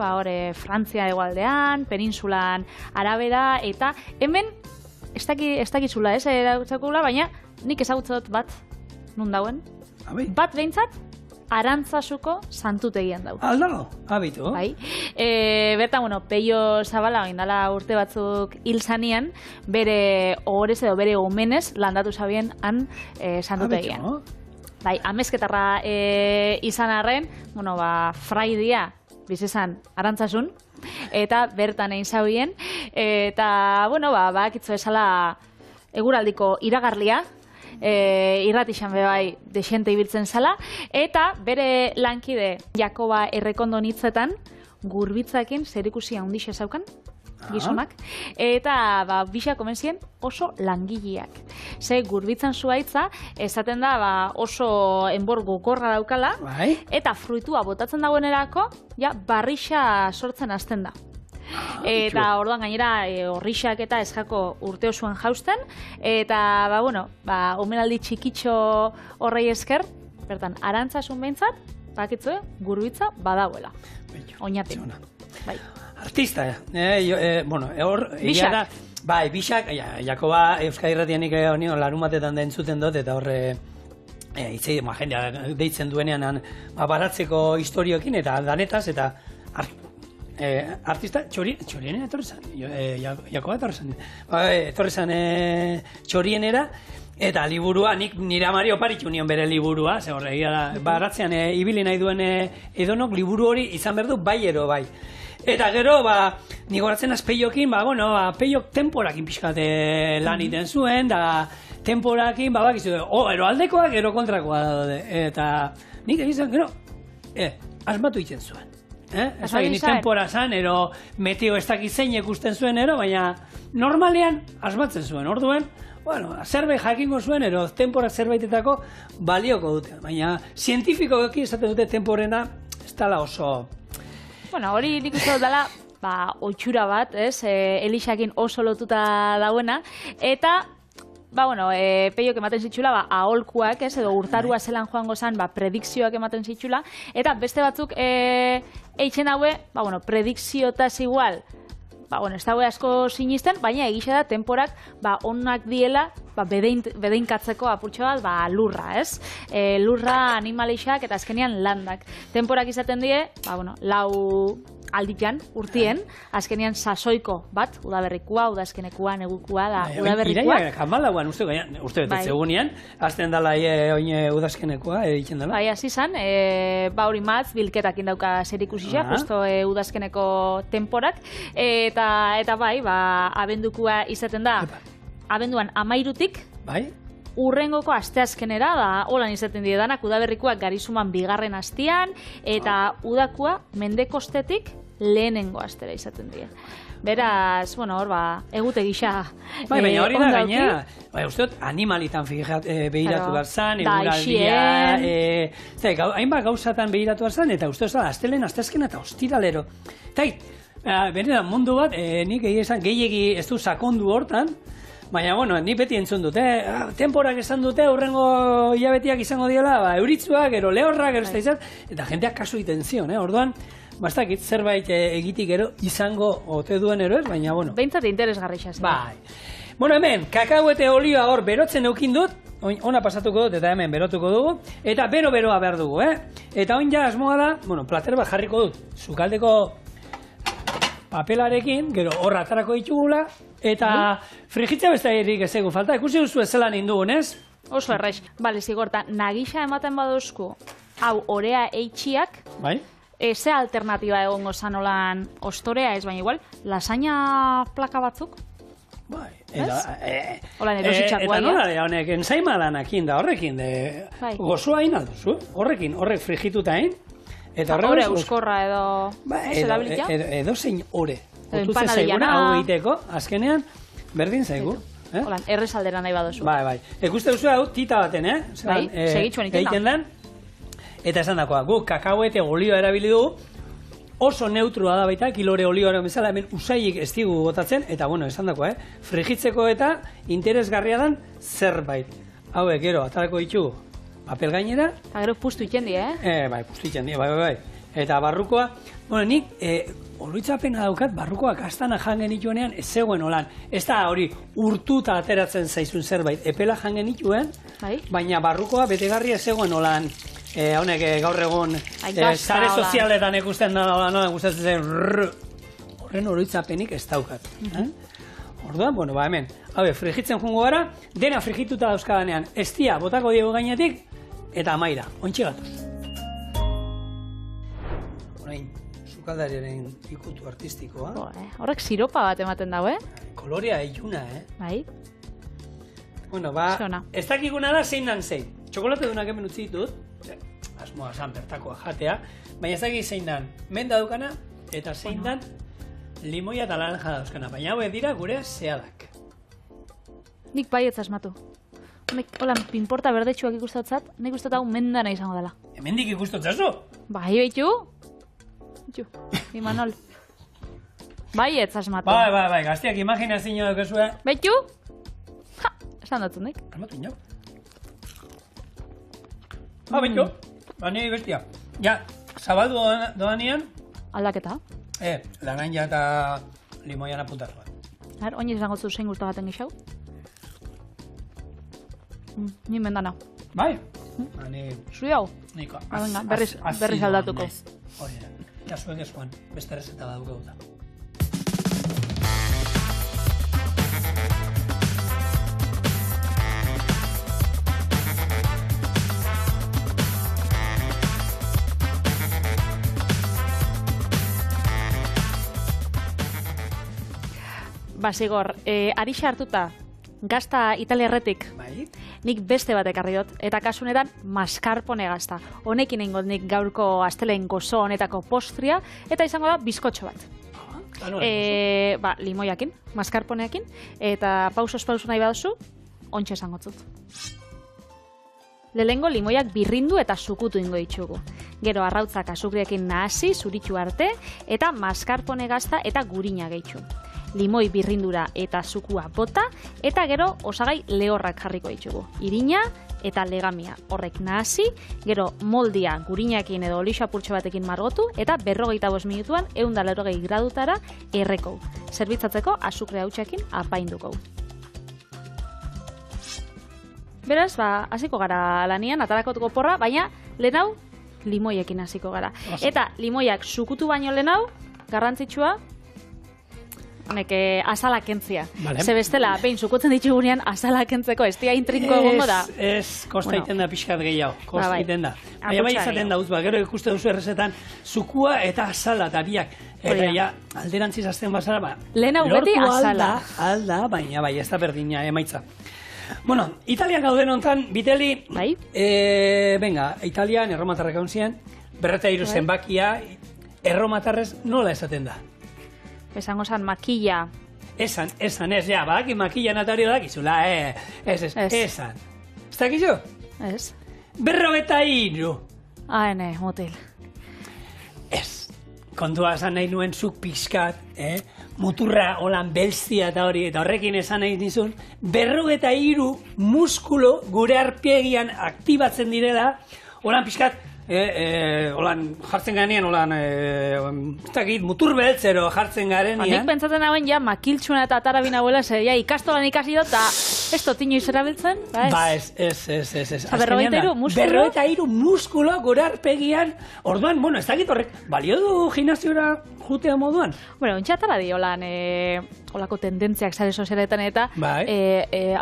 B: Frantzia egualdean, peninsulan arabera, eta hemen, ez dakizula, eragutzakula, baina nik ezagutze dut bat, nun dauen? Bat behintzat, Arantzasuko santutegian dau.
A: Aldago, abitu.
B: Bai. Bertan, Peio Zabala, indala urte batzuk hil zanean, bere ohorez edo bere omenez landatu zabien han santutegian. Bai, amezketarra izan arren, fraidia bizizan Arantzasun, eta bertan egin zabien, eta, bakitzu esala eguraldiko iragarlia, irratixan bebai desente ibiltzen zala, eta bere lankide Jakoba Errekondo hitzetan gurbitzakin zerikusi handixe zaukan, gizonak, eta bisak omen ziren oso langileak. Ze gurbitzan zuaitza, esaten da oso enbor gogorra daukala, eta fruitua botatzen dagoenerako, barrixa sortzen hasten da. Eta orduan gainera horrixak eta eskako urte osoan jausten, eta omenaldi txikitxo horrei esker, bertan, Arantzasun behintzat, bakitzue, gurbitza badagoela. Oinatik.
A: Artista, Bisak. Bai, Bisak, Jakoba Euskadi Irratianik larun batetan da entzuten dut, eta horre hitzei, jendea deitzen duenean baratzeko historioekin, eta danetaz, eta artista, txorienera etorri zan, Jakoba etorri zan txorienera, eta liburua, nik nire amari oparitxu nion bere liburua, ze horregia da, baratzean ibili nahi duen edonok, liburu hori izan behar du bai ero bai. Eta gero, nik horatzen az Peiokin, Peiok temporakin pixkat lan iten zuen, da temporakin, bakizu, ero aldekoak, ero kontrakoa daude, eta nik egizan, gero, asmatu itzen zuen. Ez da, ni tempora zan, ero meteo ez dakit zein ikusten zuen, baina normalean asmatzen zuen, orduen, zerbait jakingo zuen, ero tempora zerbaitetako balioko dute, baina zientifikoki esaten dute temporena ez dala oso...
B: Hori nik uste dut dela, oitxura bat, Elixakin oso lotuta dauena, eta Peiok ematen zitxula, aholkuak, edo urtarua zelan joango zan, predikzioak ematen zitxula, eta beste batzuk eitzen haue, predikziotaz igual, ez daue asko sinisten, baina egisa da temporak onak diela bedeinkatzeko apurtxo bat lurra, ez? Lurra, animalixak eta azkenean landak. Temporak izaten die, lau alditan, urtien, azkenean sasoiko bat, udaberrikua, udazkenekua, negukua, da udaberrikua.
A: Iraia, jamalauan, uste betetze egunean, azten dala udazkenekua, egiten dela.
B: Bai, hasi zan, hori matz, bilketakin dauka zerikusisa, justo udazkeneko temporak, eta bai, abendukua izaten da, abenduan 13-tik, urrengoko asteazkenera, holan izaten die danak, udaberrikuak garizuman bigarren astean, eta udakua mendekostetik lehenengo astera izaten die. Beraz, hor egute gisa
A: baina hori da gaina, uste dut animalitan behiratu behar zan, eguraldia, hainbat gauzatan behiratu behar zan, eta uste dut astelen, asteazkena eta ostiralero. Eta Benetan mundu bat, nik egia esan gehiegi ez du sakondu hortan, baina, bueno, nik beti entzun dut, temporak esan dute, hurrengo hilabetiak izango diola, euritzuak, gero lehorrak, gero ez da eta jendeak kasu egiten zion, orduan, bastakit zerbait egitik ero izango ote duen ero ez, baina, bueno.
B: Behintzat interesgarri xaz.
A: Bai. Bueno, hemen, kakahuete olioa hor berotzen eukin dut, ona pasatuko dut eta hemen berotuko dugu, eta bero-beroa behar dugu, Eta oin ja asmoa da, bueno, plater bat jarriko dut, sukaldeko papelarekin, gero horra atarako ditugula, eta frigitza beste erik ez egu falta, ikusi duzu ez zelan indugun, ez?
B: Oso erraiz. Bale, zigorta, nagisa ematen baduzku, hau orea eitxiak,
A: Bai?
B: ze alternatiba egongo zanolan ostorea ez, baina igual, lasaña plaka batzuk?
A: Bai,
B: Holan erositxak
A: eta nola de honek, ensaimadanekin da horrekin, gozoa hain alduzu, horrek frigituta hain, eta
B: ore euskorra edo,
A: edo zein ore.
B: Empanadillana.
A: Hau egiteko, azkenean, berdin zaigu.
B: Holan, errezaldera nahi baduzu.
A: Bai. Ikuste duzu hau tita baten,
B: Bai, segitxuan
A: egiten den. Eta esan dakoa, guk kakahuete olioa erabili dugu, oso neutroa da baita, kilore olioaren bezala, hemen usaiik ez digu botatzen, eta bueno, esan dakoa, frigitzeko eta interesgarria dan zerbait. Hauek, gero, atarako ditugu, papel gainera.
B: Eta gero puztu itendi,
A: Bai, puztu itendi, bai. Eta barrukoa, bueno, nik, oroitzapena daukat, barrukoak astana jangen nituenean ez zegoen olan. Ez da hori urtuta ateratzen zaizun zerbait, epela jangen nituen, baina barrukoa betegarria ez zegoen olan. Honek gaur egun sare sozialetan ikusten da, gustatzen zen, horren oroitzapenik ez daukat. Orduan, bueno, hemen, frigitzen jungo gara, dena frigituta dauzkadanean, estia botako diego gainetik, eta amaira, ontsi gatuz. Horain, sukaldariaren ikutu artistikoa.
B: Horrek siropa bat ematen dago,
A: Kolorea iluna,
B: Bai.
A: Bueno, ez dakiguna da zein dan zein. Txokolate dunak hemen utzi ditut, asmoa zan bertakoa jatea, baina ez dakik zein dan menda dukana eta zein dan limoia eta naranja dauzkana, baina hauek dira gure zehadak.
B: Nik bai ez asmatu. Holan, pinporta berdetxuak ikustatzat, nik ustat hau mendana izango dela.
A: Hemendik ikustotzazu?
B: Bai, behitu? Imanol. Bai ez asmatu.
A: Bai, gaztiak imaginazio dukezue.
B: Behitu? Ha, esan datzun nik.
A: Asmatu inau. Behitu, bani bestia. Ja, zabaldu doanean.
B: Aldaketa?
A: Laranja eta limoian apuntatua.
B: Oin izango zu zein gustu baten gixau? Ni mendana.
A: Bai?
B: Zui hau?
A: Niko.
B: Venga, berriz aldatuko.
A: Hori da. Ja, zuek eskoan, beste rezeta da dugu.
B: Basigor, arixa hartuta, gazta italiarretik, nik beste bat ekarri dut, eta kasunetan mascarpone gazta. Honekin egingo nik gaurko astelen gozo honetako postria, eta izango da bizkotxo bat. Limoiakin, mascarponeakin, eta pausos nahi baduzu, ontsa esango zut. Lehengo limoiak birrindu eta sukutu ingo ditugu. Gero arrautzak azukriekin nahasi, zuritxu arte, eta mascarpone gazta eta gurina gehitxu. Limoi birrindura eta zukua bota, eta gero osagai lehorrak jarriko ditugu. Irina eta legamia horrek nahasi, gero moldia gurinakin edo olixo apurtxo batekin margotu, eta 45 minutuan 180 gradutara erreko. Zerbitzatzeko azukre hautsekin apainduko. Beraz, hasiko gara lanian, atarakotuko porra, baina lehen hau limoiekin hasiko gara. Eta limoiak zukutu baino lehen hau, garrantzitsua, azala kentzia. Ze bestela, behin zukutzen ditugunean azala kentzeko, ez dia intrinko egongo da.
A: Ez, kosta iten da pixkat gehiago, kosta iten da. Baina bai izaten da, gero ikuste duzu errezetan, zukua eta azala eta biak. Eta ja, alderantziz azten bazara,
B: lehen hau beti azala.
A: Alda, baina bai, ez da berdina emaitza. Bueno, Italian gauden ontan, Biteli, venga, Italian erromatarrak egon ziren, 203 zenbakia, erromatarrez nola esaten da?
B: Esango zan, makilla.
A: Esan, ja, badaki makilla natario dakizula, esan. Ez dakizu?
B: Ez.
A: 53.
B: Ene, motil.
A: Ez. kontua esan nahi nuen zuk pixkat, muturra holan belztia eta hori, eta horrekin esan nahi nizun, 43 muskulo gure arpegian aktibatzen direla, holan pixkat, holan jartzen ganean, holan, mutur beltzero jartzen garenean.
B: Nik pentsatzen hauen ja, makiltxuna eta atarabina buela, ja, ikastolan ikasi dut, eta ez dut inoiz erabiltzen, ba ez.
A: Ez.
B: 43 muskulo?
A: 43 muskulo gure arpegian, orduan, bueno, ez dakit horrek, balio du gimnasiora jutea moduan?
B: Bueno, ontxatara di, holan, holako tendentziak sare sozialetan eta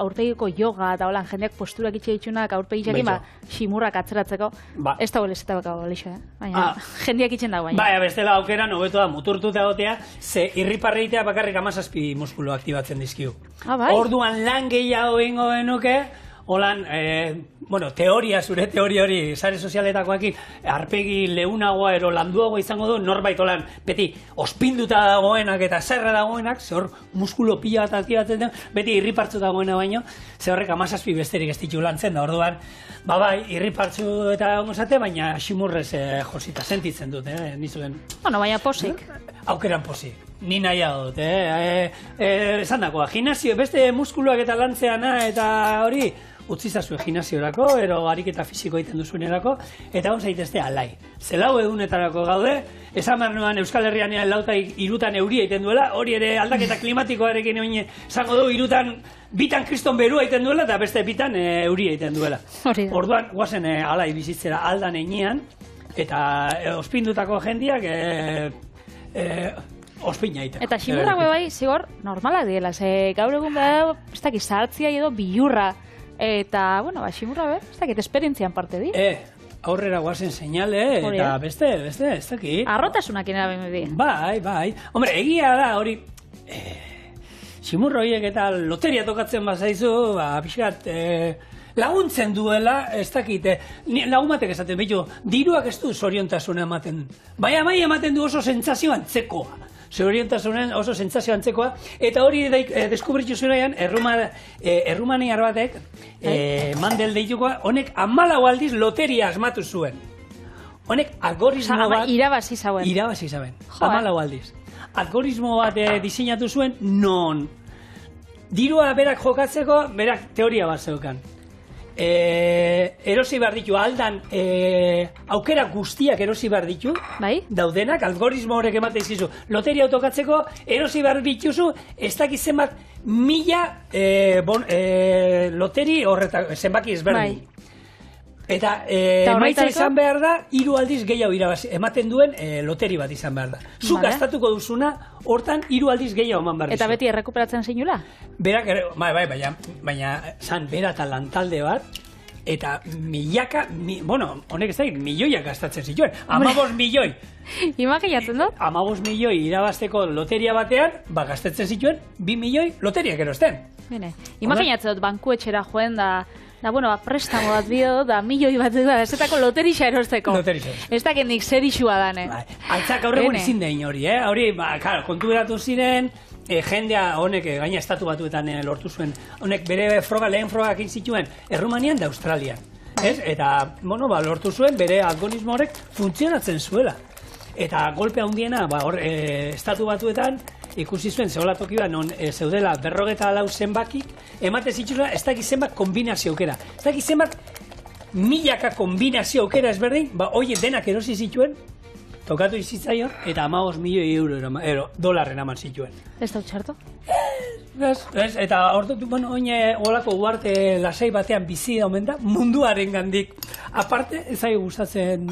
B: aurpegiko yoga eta holan jendeak posturak itxe ditxunak aurpegitxekin, ximurrak atzeratzeko, ez da ez da baka balixo, baina jendeak itxen dago baina.
A: Baina, bestela aukeran, hobeto da, muturtuta gotea, ze irriparreitea bakarrik 17 muskulo aktibatzen dizkiu. Orduan lan gehiago egingo genuke, holan, zure teoria hori, sare sozialetakoekin, arpegi leunagoa ero landuagoa izango du, norbait holan, beti, ospinduta dagoenak eta zerra dagoenak, ze hor muskulo pila bat aktibatzen den, beti irripartzu dagoena baino, ze horrek 17 besterik ez ditu lantzen da, orduan, bai, irripartzu eta gozate, baina ximurrez josita sentitzen dut, nizuen.
B: Bueno, baina posik.
A: Aukeran posik. Ni nahiago dut, esan dagoa, gimnasio, beste muskuluak eta lantzeana eta hori, utzi zazue gimnasiorako, ero ariketa fisiko egiten duzunerako, eta hon zaitezte alai. Zelau egunetarako gaude, esan behar nuen Euskal Herrian lauta irutan euria egiten duela, hori ere aldaketa klimatikoarekin egin zango du irutan bitan kriston berua egiten duela, eta beste bitan euria egiten duela. Orduan, guazen alai bizitzera aldan enean, eta ospindutako jendiak ospina egiten.
B: Eta ximurrak bai, zigor, normalak diela, ze gaur egun behar, ez dakit, zahartzia edo bilurra, eta, bueno, ximurra ez dakit, esperientzian parte di.
A: Aurrera guazen seinale, eta beste, ez dakit.
B: Arrotasunak inaben di.
A: Bai. Hombre, egia da, hori, ximurro horiek eta loteria tokatzen bazaizu, pixkat, laguntzen duela, ez dakit, lagumatek esaten, behitu, diruak ez du zoriontasuna ematen. Bai ematen du oso sentsazio antzekoa. Zoriontasunen oso sentsazio antzekoa, eta hori deskubritu zurean, errumaniar batek, Mandel deitukoa, honek 14 aldiz loteria asmatu zuen. Honek algoritmo bat...
B: Irabazi zauen.
A: 14 aldiz. Algoritmo bat diseinatu zuen, non dirua berak jokatzeko, berak teoria bat zeukan. Erosi behar ditu, aldan aukera guztiak erosi behar ditu, daudenak, algoritmo horrek ematen izkizu, loteria autokatzeko, erosi behar dituzu, ez dakiz zenbat mila loteri horretak, zenbaki ezberdin. Eta emaitza izan behar da, 3 aldiz gehiago irabazi, ematen duen loteri bat izan behar da. Zuk gastatuko duzuna, hortan 3 aldiz gehiago eman behar dizu.
B: Eta beti errekuperatzen zinula?
A: Berak, baina zan bera eta lantalde bat, eta milaka, honek ez da, milioiak gastatzen zituen. 15 milioi.
B: Imaginatzen dut?
A: 15 milioi irabazteko loteria batean, gastatzen zituen 2 milioi loteriak erosten.
B: Imaginatzen dut, bankuetxera joen da, prestamo bat bio, da milioi bat da, ez etako loterixa erosteko. Ez da kendik zer isua dane.
A: Altzak aurregun izin dein hori, hori, kontu beratu ziren, jendea honek, gaina estatu batuetan lortu zuen, honek bere lehen frogak zituen Errumanian da Australian. Eta, lortu zuen bere algoritmo horrek funtzionatzen zuela. Eta golpe handiena, estatu batuetan, ikusi zuen zehola toki bat, non zeudela 44 zenbakik, emate zituzela, ez dakit zenbat kombinazio aukera. Ez dakit zenbat milaka kombinazio aukera ezberdin, horiek denak erosi zituen, tokatu izitzaion, eta 15 milioi dolarren eman zituen.
B: Ez da txarto?
A: Eta ordutu, olako uarte lasai batean bizi da omen da, munduaren gandik. Aparte, ez ari gustatzen,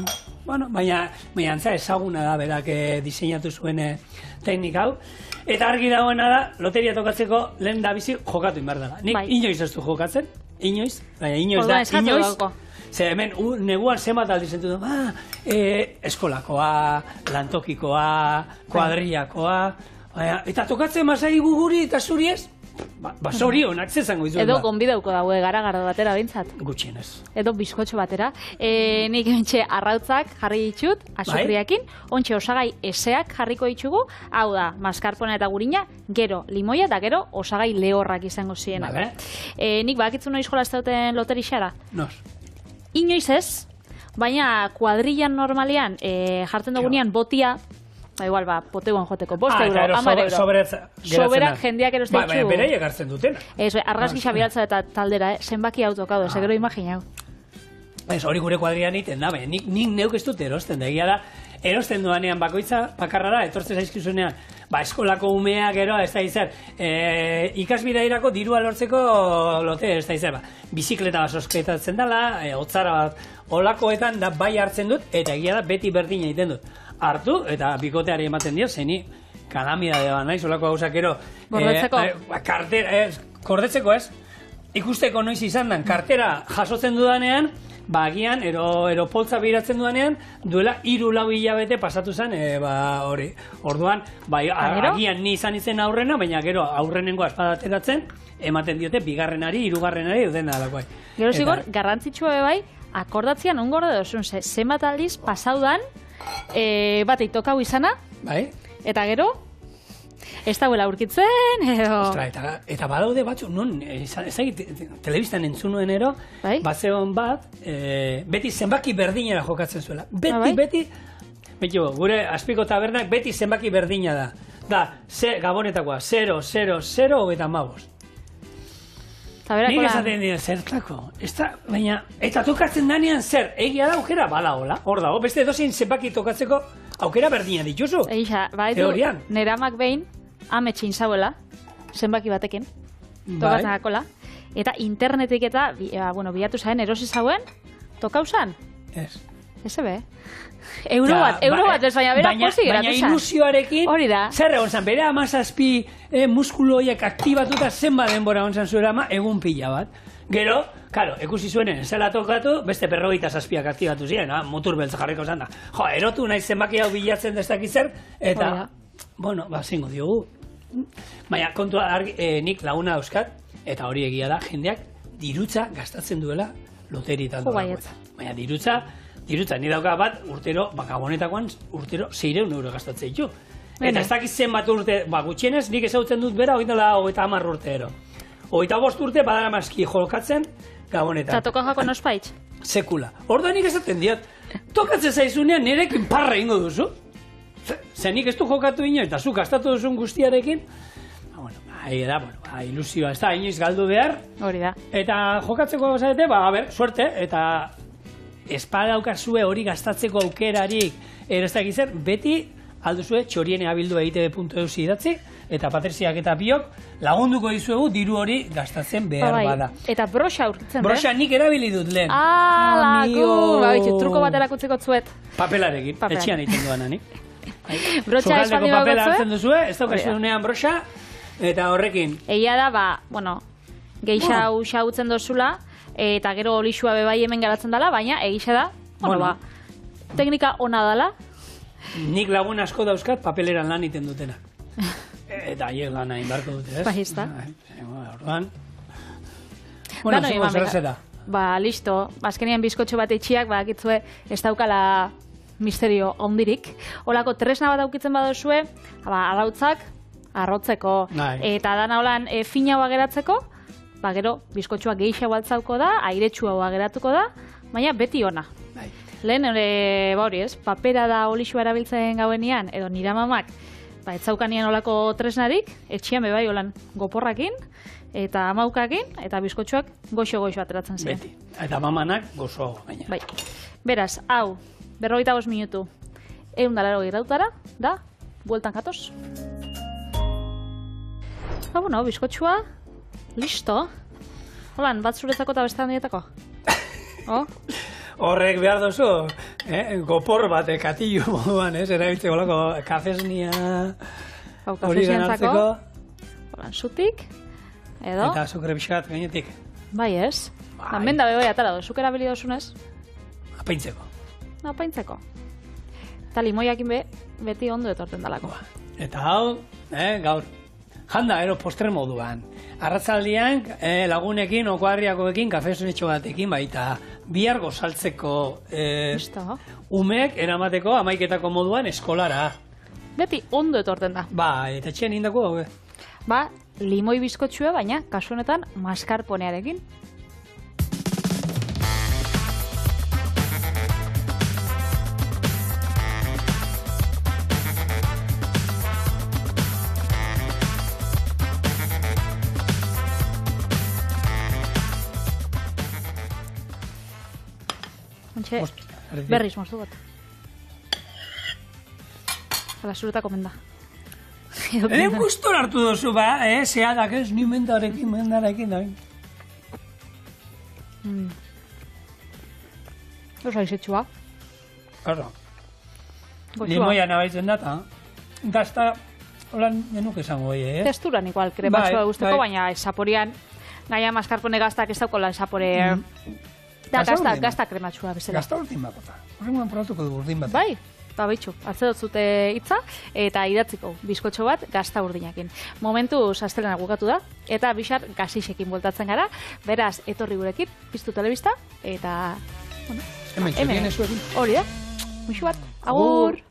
A: baina antza ezaguna da berak diseinatu zuen teknika hau. Eta argi dagoena da, loteria tokatzeko lehen da bizi jokatu inbar dela. Nik inoiz ez du jokatzen, inoiz da, inoiz. Ze hemen, neguan zenbat aldiz entu du, eskolakoa, lantokikoa, kuadriakoa, eta tokatzen mazai guguri eta zuri ez? Basori honak zezango izan.
B: Edo gonbidauko daue gara-gara batera bintzat.
A: Gutxienez.
B: Edo bizkotxo batera. Nik entxe arrautzak jarri ditut, azukriakin, ontxe osagai eseak jarriko ditugu, hau da, maskarpona eta gurina, gero limoia eta gero osagai lehorrak izango zienak. Nik bakitzu noiz jolazteuten loterixara?
A: Nos.
B: Inoiz ez, baina kuadrillan normalean jartzen dugunean botia, igual, poteuan joteko, 5 euro, 10 euro.
A: Soberak
B: jendeak eroste ditxu.
A: Baina beraiek hartzen dutena.
B: Argazki xabialtza eta taldera, zenbaki autokado, segero imaginau.
A: Hori gure kuadrian iten da, nik neuk ez dut erosten da, egia da, erosten duanean bakoitza, bakarra da, etortzen zaizkizunean, eskolako umea gero, ez da izan, ikasbidairako dirua lortzeko lote, ez da izan, bizikleta bat sosketatzen dela, hotzara bat, olakoetan da bai hartzen dut, eta egia da beti berdina egiten dut. Hartu, eta bikoteari ematen dio, zeni, kalamida deba nahi, olako gauzak gero, kordetzeko ez, ikusteko noiz izan dan, kartera jasotzen dudanean, agian, ero poltza biratzen duanean, duela 3-4 hilabete pasatu zen, hori. Orduan, agian ni izan izen aurrena, baina gero aurrenengo aspadateratzen, ematen diote, bigarrenari, hirugarrenari, dena alakoai.
B: Gero zigor, garrantzitsua bai, akordatzean ongorde dozun, zenbat aldiz pasaudan, bat eitokau izana, eta gero, ez dauela aurkitzen, edo...
A: Ostra, eta badaude batzuk, non, ezagit, telebistan entzunuen ero, bazeon bat, beti zenbaki berdinera jokatzen zuela. Beti, gure Azpiko tabernak beti zenbaki berdina da. Da, gabonetakoa, 0, 0, 0, eta mabos. Nik esaten dira, zertlako, baina, eta tokatzen danean zer, egia da aukera, bala, hola, hor dago, beste edozein zenbaki tokatzeko aukera berdina dituzu. Teorian.
B: Neramak behin, ametxin zauela, zenbaki batekin, tokatzen gakola, eta internetik eta, bilatu zaen, erosi zauen, tokau zan?
A: Ez.
B: Ez ebe? Euro bat, ez baina bera posi geratu zan.
A: Baina ilusioarekin, zer egon zan, bere 17 muskuloiak aktibatuta zenba denbora egon zan zuera egun pila bat. Gero, karo, ekusi zuenen, zela tokatu, beste 57 aktibatu ziren, mutur beltza jarriko zan da. Jo, erotu nahi zenbaki hau bilatzen dezak izan, eta, bueno, zingo diogu. Baina, kontua, nik laguna dauzkat, eta hori egia da, jendeak dirutza gastatzen duela loteritan doa. Baina dirutza, ni dauka bat, urtero, gabonetakoan, urtero 600 euro gastatzen ditu. Eta ez dakiz zenbat urte, gutxienez, nik ezautzen dut bera, 30 urte ero. 25 urte badara maski jolkatzen gabonetan.
B: Eta toka jako nospaitz?
A: Sekula. Orduan nik esaten diot, tokatzen zaizunean nirekin parra ingo duzu. Zer nik ez du jokatu ino, eta zu gastatu duzun guztiarekin, ilusioa, ez da, inoiz galdu behar.
B: Hori da.
A: Eta jokatzeko gozarete, suerte, eta espadaukazue hori gastatzeko aukerarik, ez da egizer, beti alduzue txoriene abildua ITB.eus idatzi, eta Patriziak eta biok lagunduko dizuegu diru hori gastatzen behar bada.
B: Eta broxa aurkitzen,
A: broxa nik erabili dut lehen.
B: Truko bat erakutzeko zuet.
A: Papelarekin, etxian egiten duan anik.
B: Broxa espaldi
A: bat papela hartzen duzue, ez daukazunean broxa, eta horrekin.
B: Egia da, geixa xautzen dozula, eta gero olixua bebai hemen garatzen dela, baina egisa da, teknika ona dela.
A: Nik lagun asko dauzkat papeleran lan iten dutena. Eta haiek lan hain barko dute, ez?
B: Baizta.
A: Orduan. Zuko zerrezera.
B: Listo. Azkenean bizkotxo bat itxiak, akitzue ez daukala misterio ondirik. Olako tresna bat aukitzen badozue, arrautzak, arrotzeko. Eta dana holan fina hau geratzeko, gero bizkotxoa geixa baltzauko da, airetsua hau geratuko da, baina beti ona. Lehen, hori ez, papera da olixua erabiltzen gauenian, edo nire mamak, etzaukanean olako tresnarik, etxian bebai olan goporrakin, eta amaukakin, eta bizkotxoak goxo-goxo ateratzen ziren.
A: Beti, eta mamanak gozo baina.
B: Bai, beraz, hau, 45 minutu, 180 irautara, da, bueltan katoz. Bizkotxoa, listo. Holan, bat zuretzako eta beste handietako.
A: Horrek behar duzu, gopor bat, katillo moduan, erabiltzeko olako kafesnia hori ganaltzeko.
B: Holan, zutik, edo.
A: Eta azukre pixkat gainetik.
B: Bai ez. Hemen da bebai atara duzuk erabili dozunez.
A: Apaintzeko.
B: Apaintzeko. Eta limoiakin beti ondo etorten dalako.
A: Eta hau, gaur, janda, postre moduan. Arratzaldian, lagunekin, okuarriakoekin, kafesunetxo batekin, baita bihar gozaltzeko umeek eramateko amaiketako moduan eskolara.
B: Beti ondo etorten da.
A: Eta txen indako hau.
B: Limoi bizkotxua, baina kasu honetan mascarponearekin. Ontxe, berriz moztu bat. Hala, zuretako menda.
A: Lehen gustor hartu dozu, zehadak ez, ni mendarekin da.
B: Oso aizetxua.
A: Claro. Limoia nabaitzen data. Gazta, holan denuk esango bai,
B: Testuran igual, krematxua guzteko, baina saporian, gaia mascarpone gaztak ez dauko lan sapore... Gazta krematxua bezala.
A: Gazta urdin bakota. Horrengoan probatuko du urdin bat.
B: Bai, bitxu, hartze dotzute hitza, eta idatziko bizkotxo bat gazta urdinakin. Momentu astelena gukatu da, eta bixar gazixekin bueltatzen gara, beraz, etorri gurekin, piztu telebista, eta...
A: Hemen txekien ezuekin.
B: Hori da, muixu bat, agur!